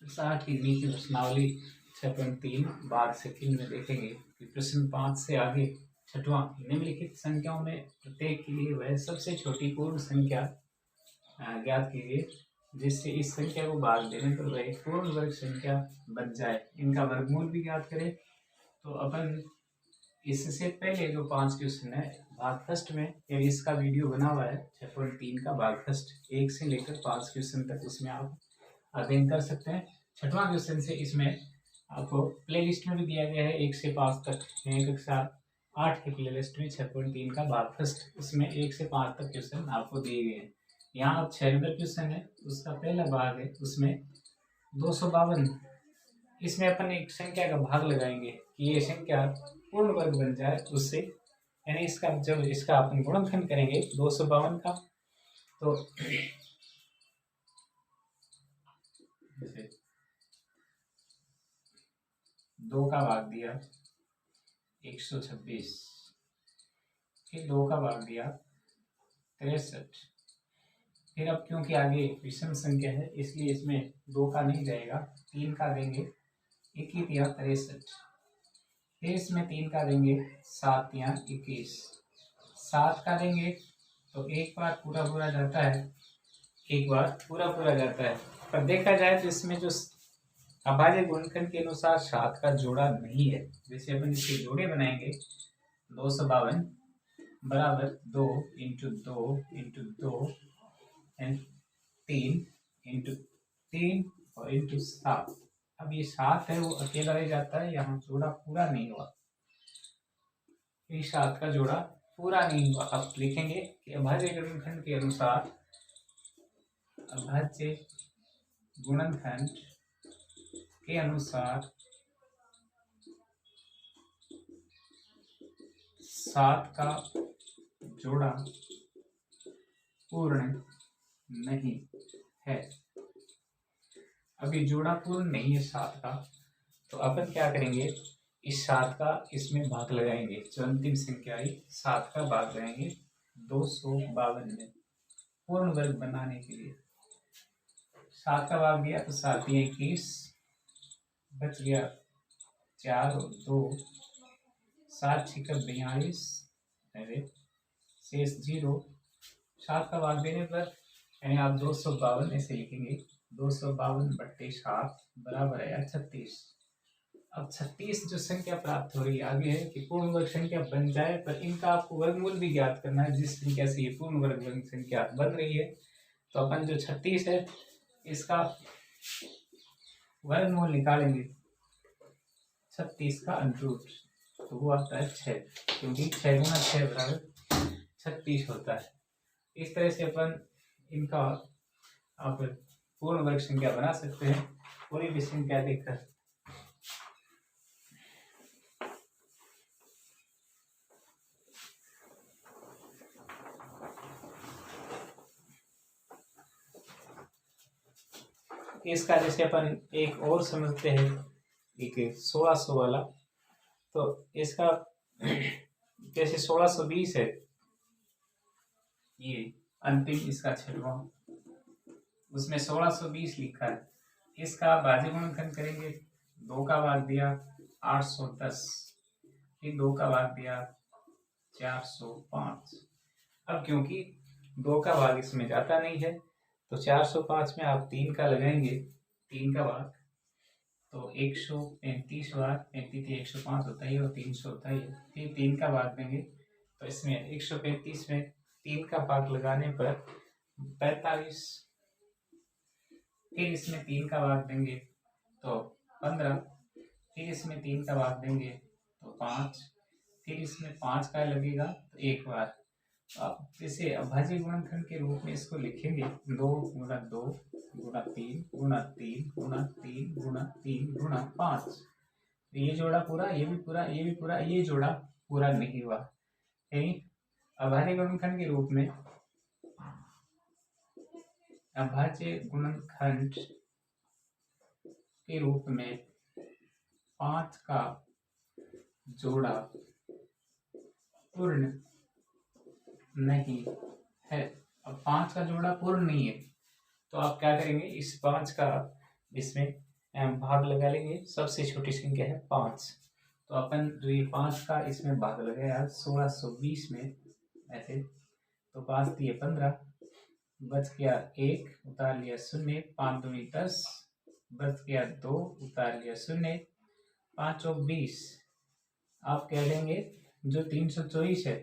साठ की नीति प्रश्नावली 6.3 भाग सेकंड में देखेंगे कि प्रश्न 5 से आगे छठवां, निम्नलिखित संख्याओं में प्रत्येक के लिए वह सबसे छोटी पूर्ण संख्या ज्ञात कीजिए जिससे इस संख्या को भाग देने पर वह एक पूर्ण वर्ग संख्या बन जाए। इनका वर्गमूल भी ज्ञात करें। तो अपन इससे पहले जो 5 क्वेश्चन है भाग फर्स्ट में, इसका वीडियो बना हुआ है 6.3 का भाग फर्स्ट 1 से लेकर 5 क्वेश्चन तक, उसमें आप अध्ययन कर सकते हैं। छठवां क्वेश्चन से इसमें आपको प्ले लिस्ट में भी दिया गया है 1 से 5 तक, कक्षा 8 के प्ले लिस्ट में 6.3 का भाग फर्स्ट, उसमें 1 से 5 तक क्वेश्चन आपको दिए गए हैं। यहाँ अब 6 नंबर क्वेश्चन है, उसका पहला भाग है, उसमें 252। इसमें अपन एक संख्या का भाग लगाएंगे कि ये संख्या पूर्ण वर्ग बन जाए उससे, यानी इसका जब इसका अपन गुणनखंड करेंगे 252 का, तो जैसे 2 का भाग दिया 126, फिर 2 का भाग दिया 63, फिर अब क्योंकि आगे विषम संख्या है इसलिए इसमें 2 का नहीं जाएगा, 3 का देंगे 1 या 63, फिर इसमें 3 का देंगे 7 या 21, 7 का देंगे तो एक बार पूरा पूरा जाता है, एक बार पूरा पूरा जाता है। पर देखा जाए तो इसमें जो अभाज्य गुणनखंड के अनुसार 7 का जोड़ा नहीं है। जैसे अपन इसके जोड़े बनाएंगे 252 बराबर 2 इंटू 2 इंटू 2 एंड 3 इंटू 3 और इंटू 7। अब ये 7 है वो अकेला रह जाता है, यहाँ जोड़ा पूरा नहीं हुआ, ये 7 का जोड़ा पूरा नहीं हुआ। अब लिखेंगे कि अभाज्य गुणनखंड के अनुसार, अभाज्य गुणनखंड के अनुसार 7 का जोड़ा पूर्ण नहीं है। अभी जोड़ा पूर्ण नहीं है 7 का, तो अपन क्या करेंगे, इस 7 का इसमें भाग लगाएंगे, जो अंतिम संख्या है 7 का भाग लगाएंगे 252 में पूर्ण वर्ग बनाने के लिए। 7 का भाग दिया तो 7 21, बच गया 4 और 2, 7 6 42, अरे शेष 0। 7 का भाग देने पर यानी आप 252 ऐसे लिखेंगे, 252/7 बराबर है 36। अब 36 जो संख्या प्राप्त हो रही है, आगे है कि पूर्ण वर्ग संख्या बन जाए, पर इनका आपको वर्गमूल भी ज्ञात करना है जिस संख्या से ये पूर्ण वर्ग संख्या बन रही है। तो अपन जो 36 है इसका वर्गमूल निकालेंगे 36 का अंडरूट, तो वो आता है 6, क्योंकि 6 गुना 6 बराबर 36 होता है। इस तरह से अपन इनका आप पूर्ण वर्ग संख्या बना सकते हैं पूरी भी संख्या देखकर। इसका जैसे अपन एक और समझते हैं, एक 1600 वाला, तो इसका जैसे 1620 है, ये अंतिम इसका छठवां, उसमें 1620 लिखा है। इसका भाज्य गुणनखंड करेंगे, 2 का भाग दिया 810, फिर 2 का भाग दिया 405। अब क्योंकि 2 का भाग इसमें जाता नहीं है तो 405 में आप 3 का लगाएंगे, 3 का भाग तो 135 बार, 35 105 होता ही और 300 होता ही है, फिर 3 का भाग देंगे तो इसमें 135 में 3 का भाग लगाने पर 45, फिर इसमें 3 का भाग देंगे तो 15, फिर इसमें 3 का भाग देंगे तो 5, फिर इसमें 5 का लगेगा तो एक बार। अब जैसे अभाज्य गुणनखंड के रूप में इसको लिखेंगे 2 गुणा 2 गुणा 3 गुणा 3 गुणा 3 गुणा 3 गुणा 5, ये जोड़ा पूरा, ये भी पूरा, ये भी पूरा, ये जोड़ा पूरा नहीं हुआ। यानी अभाज्य गुणनखंड के रूप में, अभाज्य गुणनखंड के रूप में 5 का जोड़ा पूर्ण नहीं है। अब 5 का जोड़ा पूर्ण नहीं है तो आप क्या करेंगे, इस 5 का इसमें भाग लगा लेंगे। सबसे छोटी संख्या है 5, तो अपन जो ये 5 का इसमें भाग लगाया 1620 में ऐसे, तो 5 दिए 15, बच गया 1, उतार लिया 0, 5 दूनी 10, बच गया 2, उतार लिया 0, 5 और 20। आप कह लेंगे जो 324 है,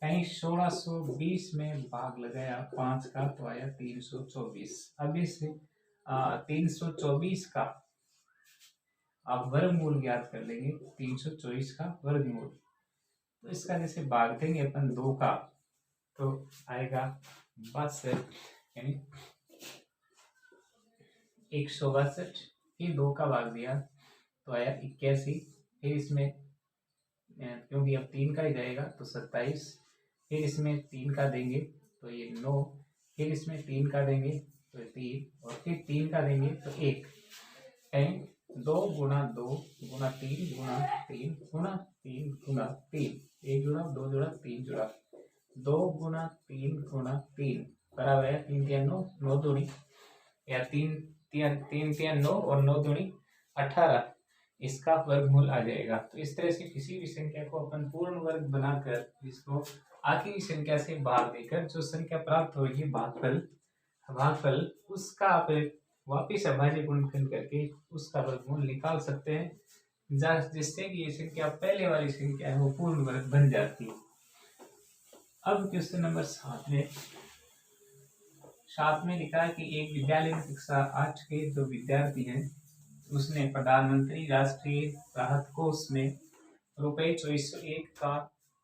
कहीं 1620 में भाग लगाया 5 का तो आया 324। अब इस 324 का आप वर्गमूल ज्ञात कर लेंगे। 324 का वर्गमूल, तो इसका जैसे भाग देंगे अपन 2 का तो आएगा 62, यानी 162। फिर 2 का भाग दिया तो आया 81। फिर इसमें क्योंकि अब 3 का ही जाएगा तो 27। फिर इसमें 3 का देंगे तो ये 9। फिर इसमें 3 का देंगे तो 3, और फिर 3 का देंगे तो 1। कहीं 2 गुणा 2 गुणा 3 गुणा 3 गुणा 3 गुणा 3, 1 जुड़ा 2 जुड़ा 3 जुड़ा, 2 गुणा 3 गुणा 3 बराबर है 3 3 9, 9 दूनी या 3 3 3 9 और 9 दूनी 18, इसका वर्गमूल आ जाएगा। तो इस तरह से किसी भी संख्या को अपन पूर्ण वर्ग बनाकर इसको आखिरी संख्या से भाग देकर जो संख्या प्राप्त होगी भागफल उसका आप वापिस अभाज्य गुणनखंड करके उसका वर्गमूल निकाल सकते हैं, जिससे कि ये संख्या पहले वाली संख्या है वो पूर्ण वर्ग बन जाती है। अब क्वेश्चन नंबर 7 में लिखा है कि एक विद्यालय में कक्षा 8 के जो विद्यार्थी हैं उसने प्रधानमंत्री राष्ट्रीय राहत कोष में रुपए 2401 का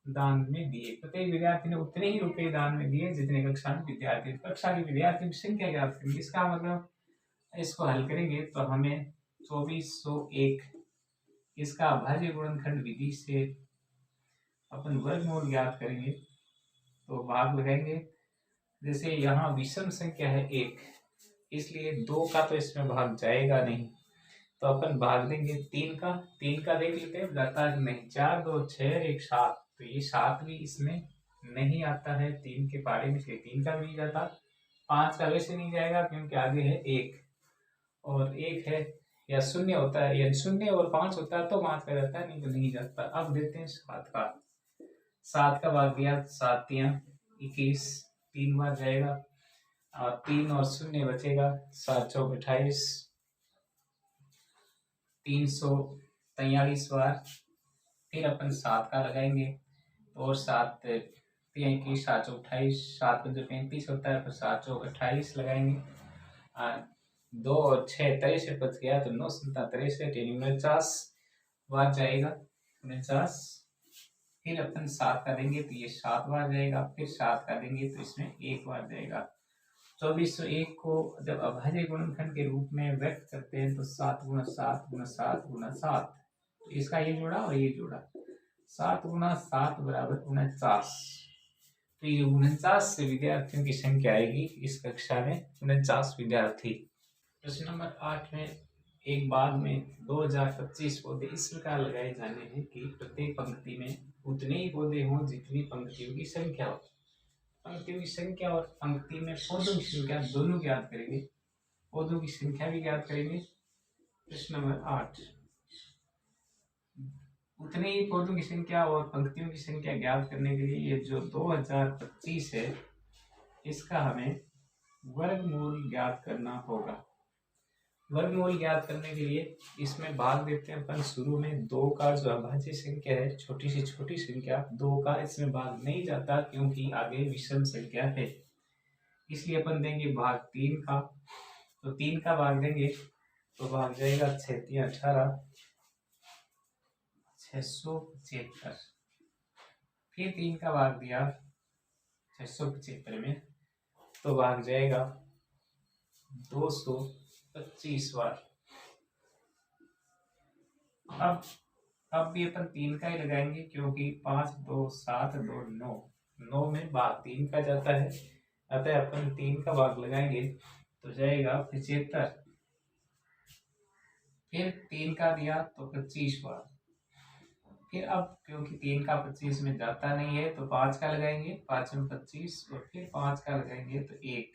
दान में दिए। प्रत्येक विद्यार्थी ने उतने ही रुपए दान में दिए जितने कक्षा में विद्यार्थी, कक्षा के विद्यार्थी की संख्या ज्ञात करेंगे। इसका मतलब इसको हल करेंगे तो हमें 2401 इसका अभाज्य गुणनखंड विधि से अपन वर्गमूल ज्ञात करेंगे। तो भाग लगाएंगे, जैसे यहाँ विषम संख्या है 1, इसलिए 2 का तो इसमें भाग जाएगा नहीं, तो अपन भाग देंगे 3 का। 3 का देख लेते हैं जाता है नहीं, 4 2 6 1 7, तो ये 7 भी इसमें नहीं आता है 3 के पारे में, इसलिए 3 का भी नहीं जाता। 5 का वैसे नहीं जाएगा क्योंकि आगे है 1, और 1 है या 0 होता है, या 0 और 5 होता है तो 5 का जाता है, नहीं तो नहीं जाता। अब देखते हैं 7 का। 7 का भाग दिया 7 3 21, 3 बार जाएगा और 3 और 0 बचेगा, 7 चौक 28, 343 बार। फिर अपन 7 का लगाएंगे और 7 3 21, 7 चौक 28, 7 5 35 होता है, फिर 7 चौक 28 लगाएंगे, 2 और 6 63 बच गया, तो 9 7 63 यानी 49 बार जाएगा, 49। फिर अपन 7 का देंगे तो ये 7 बार जाएगा, फिर 7 का देंगे तो इसमें 1 बार जाएगा। 2401 को जब अभाज्य गुणनखंड के रूप में व्यक्त करते हैं तो 7 गुणा 7 गुणा 7 गुणा 7, तो इसका ये जोड़ा और ये जोड़ा, 7 गुणा 7 बराबर 49। तो ये 49 से विद्यार्थियों की संख्या आएगी इस कक्षा में, 49 विद्यार्थी। प्रश्न नंबर 8 में एक बाग में 2025 पौधे इस प्रकार लगाए जाने हैं कि प्रत्येक पंक्ति में उतने ही पौधे हों जितनी पंक्तियों की संख्या हो। पंक्तियों की संख्या और पंक्ति में पौधों की संख्या दोनों ज्ञात करेंगे, पौधों की संख्या भी ज्ञात करेंगे। प्रश्न नंबर 8, उतने ही पौधों की संख्या और पंक्तियों की संख्या ज्ञात करने के लिए ये जो 2025 है इसका हमें वर्गमूल ज्ञात करना होगा। वर्गमूल ज्ञात करने के लिए इसमें भाग देते हैं अपन शुरू में 2 का जो अभाज्य संख्या है, छोटी से छोटी संख्या 2 का इसमें भाग नहीं जाता क्योंकि आगे विषम संख्या है, इसलिए अपन देंगे भाग 3 का। तो 3 का भाग देंगे तो भाग जाएगा 6 3 18, 675। फिर 3 का भाग दिया 675 में तो भाग जाएगा 225 बार। अब भी अपन 3 का ही लगाएंगे क्योंकि 5 2 7 2 9, 9 में भाग 3 का जाता है, अतः अपन 3 का भाग लगाएंगे तो जाएगा 75। फिर 3 का दिया तो 25 बार। फिर अब क्योंकि 3 का 25 में जाता नहीं है तो 5 का लगाएंगे, 5 में 25, और फिर 5 का लगाएंगे तो 1,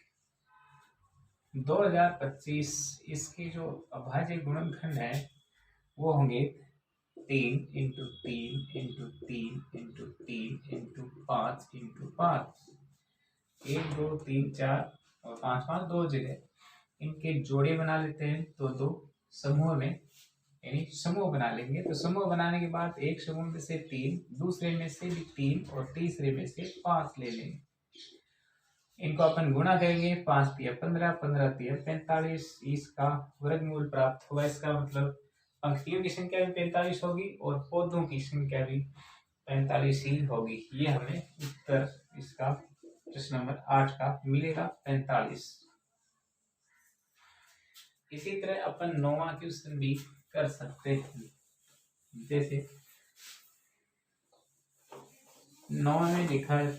2025 इसके जो अभाज्य गुणनखंड है वो होंगे 3 × 3 × 3 × 3 × 5 1 2 3 4 और 5 5 दो जगह इनके जोड़े बना लेते हैं। तो दो समूह में यानी समूह बना लेंगे। तो समूह बनाने के बाद एक समूह में से 3, दूसरे में से भी 3 और तीसरे में से 5 ले लेंगे। इनको अपन गुणा करेंगे। 5 तिया 15, 15 तिया 45, इसका वर्गमूल प्राप्त होगा। इसका मतलब पंक्तियों की संख्या भी 45 होगी और पौधों की संख्या भी 45 ही होगी। ये हमें उत्तर इसका प्रश्न नंबर 8 का मिलेगा 45। इसी तरह अपन 9वां क्वेश्चन भी कर सकते हैं। जैसे 9 में लिखा है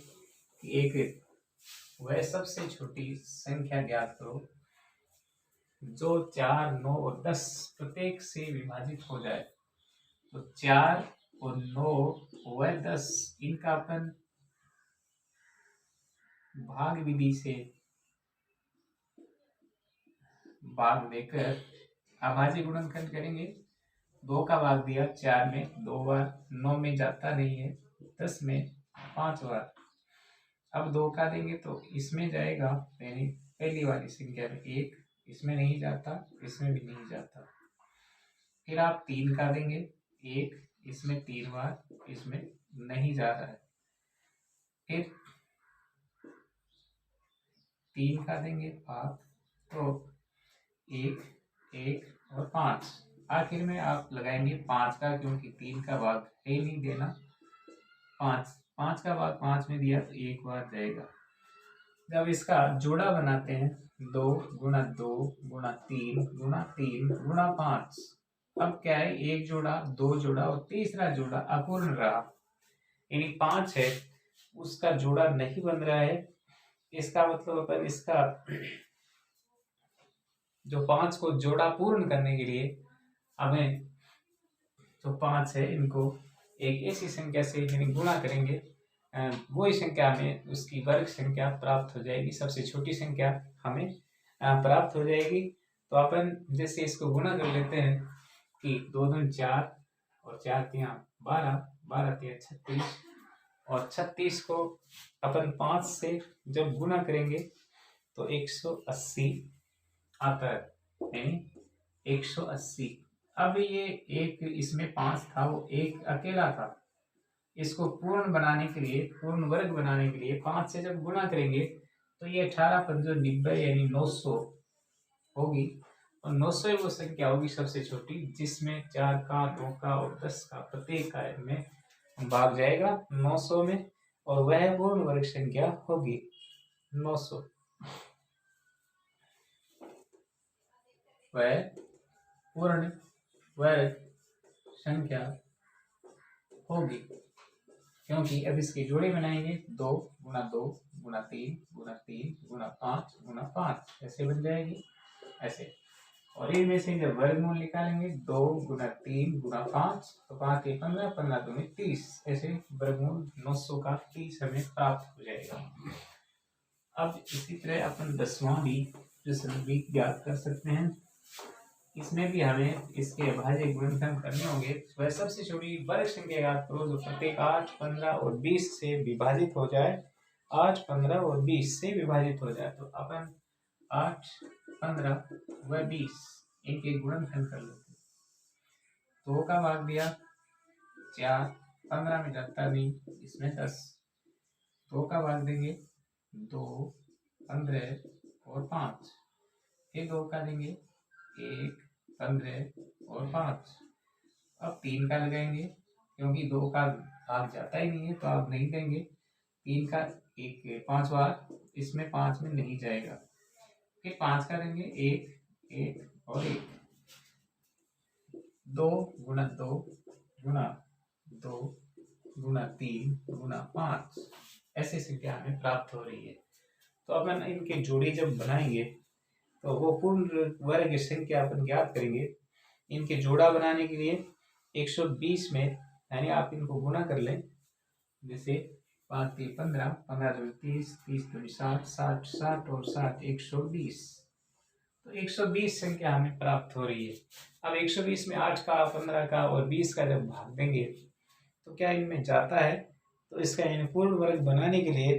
कि एक वह सबसे छोटी संख्या ज्ञात करो जो 4, 9 और 10 प्रत्येक से विभाजित हो जाए। तो 4 और 9 व 10 इनका अपन भाग विधि से भाग देकर अभाज्य गुणनखंड करेंगे। 2 का भाग दिया 4 में 2 बार, 9 में जाता नहीं है, 10 में 5 बार। अब 2 का देंगे तो इसमें जाएगा, यानी पहली वाली संख्या में 1, इसमें नहीं जाता, इसमें भी नहीं जाता। फिर आप 3 का देंगे 1, इसमें 3 बार, इसमें नहीं जा रहा है। फिर 3 का देंगे 5, तो 1, 1 और 5। आखिर में आप लगाएंगे 5 का, क्योंकि 3 का भाग है नहीं देना। 5 का भाग 5 में दिया तो 1 बार जाएगा। जब इसका जोड़ा बनाते हैं 2 × 2 × 3 × 3 × 5। अब क्या है, एक जोड़ा, 2 जोड़ा और तीसरा जोड़ा अपूर्ण रहा, यानी 5 है, उसका जोड़ा नहीं बन रहा है। इसका मतलब अपन इसका जो 5 को जोड़ा पूर्ण करने के लिए हमें जो 5 है इनको एक ऐसी संख्या से यानी गुणा करेंगे, वही संख्या हमें उसकी वर्ग संख्या प्राप्त हो जाएगी। सबसे छोटी संख्या हमें प्राप्त हो जाएगी। तो अपन जैसे इसको गुणा कर लेते हैं कि 2 दूनी 4 और 4 तिया 12, 12 तिया 36 और 36 को अपन 5 से जब गुणा करेंगे तो 180 आता है, यानी 180। अब ये एक इसमें 5 था, वो एक अकेला था। इसको पूर्ण बनाने के लिए, पूर्ण वर्ग बनाने के लिए 5 से जब गुणा करेंगे तो ये 18 पंजो 90 यानी 900 होगी। और 900 वो संख्या होगी सबसे छोटी, जिसमें 4 का, 2 का और 10 का प्रत्येक का में भाग जाएगा 900 में, और वह पूर्ण वर्ग संख्या होगी 900। वह पूर्ण वर्ग संख्या होगी, क्योंकि अब इसके जोड़े बनाएंगे 2 × 2 × 3 × 3 × 5 × 5 ऐसे बन जाएगी ऐसे। और इनमें से जब वर्गमूल निकालेंगे 2 × 3 × 5 तो 5 के 15, 15 दूनी 30, ऐसे वर्गमूल 900 का 30 हमें प्राप्त हो जाएगा। अब इसी तरह अपन 10वां भी ज्ञात कर सकते हैं। इसमें भी हमें इसके अभाज्य गुणनखंड करने होंगे। वह सबसे छोटी वर्ग संख्या ज्ञात करो जो प्रत्येक 8, 15 और 20 से विभाजित हो जाए। 8, 15 और 20 से विभाजित हो जाए। तो अपन 8, 15 व 20 इनके गुणनखंड कर लेते हैं। 2 का भाग दिया 4, 15 में जाता नहीं, इसमें 10। 2 का भाग देंगे 2, 15 और 5। फिर 2 का देंगे 1, 15 और 5। अब 3 का लगाएंगे, क्योंकि 2 का भाग जाता ही नहीं है तो आप नहीं देंगे। 3 का 1 5 बार, इसमें 5 में नहीं जाएगा। फिर 5 का देंगे 1, 1 और 1। 2 × 2 × 2 × 3 × 5 ऐसी संख्या हमें प्राप्त हो रही है। तो अपन इनके जोड़े जब बनाएंगे तो वो पूर्ण वर्ग संख्या अपन ज्ञात करेंगे। इनके जोड़ा बनाने के लिए 120 में, यानी आप इनको गुणा कर लें। जैसे 5 3 15, 15 2 30, 30 2 60, 60 60 और 60 120। तो 120 संख्या हमें प्राप्त हो रही है। अब 120 में 8 का, 15 का और 20 का जब भाग देंगे तो क्या इनमें जाता है? तो इसका यानी पूर्ण वर्ग बनाने के लिए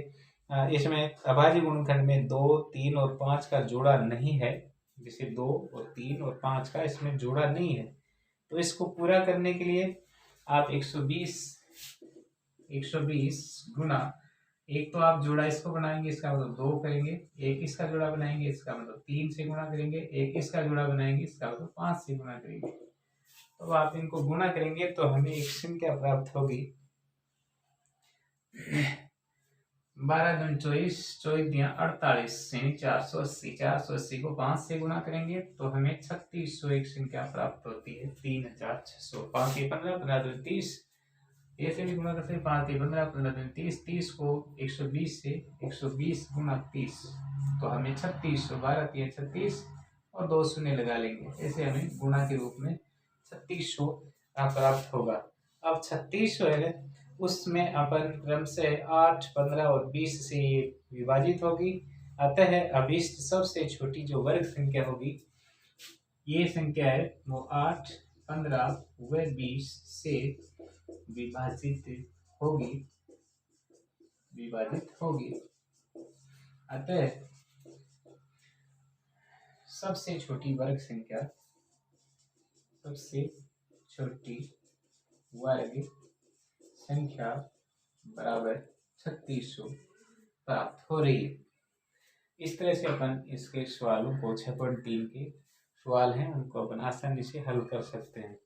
इसमें अभाज्य गुणनखंड में 2, 3 और 5 का जोड़ा नहीं है। जैसे 2 और 3 और 5 का इसमें जोड़ा नहीं है। तो इसको पूरा करने के लिए आप 120 गुना, एक तो आप जोड़ा इसको बनाएंगे, इसका मतलब 2 करेंगे, एक इसका जोड़ा बनाएंगे, इसका मतलब 3 से गुणा करेंगे, एक इसका जोड़ा बनाएंगे, इसका मतलब 5 से गुणा करेंगे। तो आप इनको गुणा करेंगे तो हमें एक संख्या प्राप्त होगी 12 दूनी 24, 24 दिया 48, यानी 480। 480 को 5 से गुणा करेंगे तो हमें 3600 एक संख्या प्राप्त होती है। 3600, 5 ये 15, 15 दूनी 30, ऐसे भी गुणा करते हैं। 5 ये 15, 15 दूनी 30, 30 को 120 से 120 गुणा 30 तो हमें 3600, 12 3 36 और 2 शून्य लगा लेंगे। ऐसे हमें गुणा के रूप में 3600 प्राप्त होगा। अब 3600 है, उसमें अपन क्रम से 8, 15 और 20 से ये विभाजित होगी। अतः अभीष्ट सबसे छोटी जो वर्ग संख्या होगी, ये संख्या है वो 8, 15 व 20 से विभाजित होगी। अतः सबसे छोटी वर्ग संख्या, सबसे छोटी वर्ग संख्या बराबर 3600 प्राप्त हो रही है। इस तरह से अपन इसके सवालों को 6.3 के सवाल हैं उनको अपन आसानी से हल कर सकते हैं।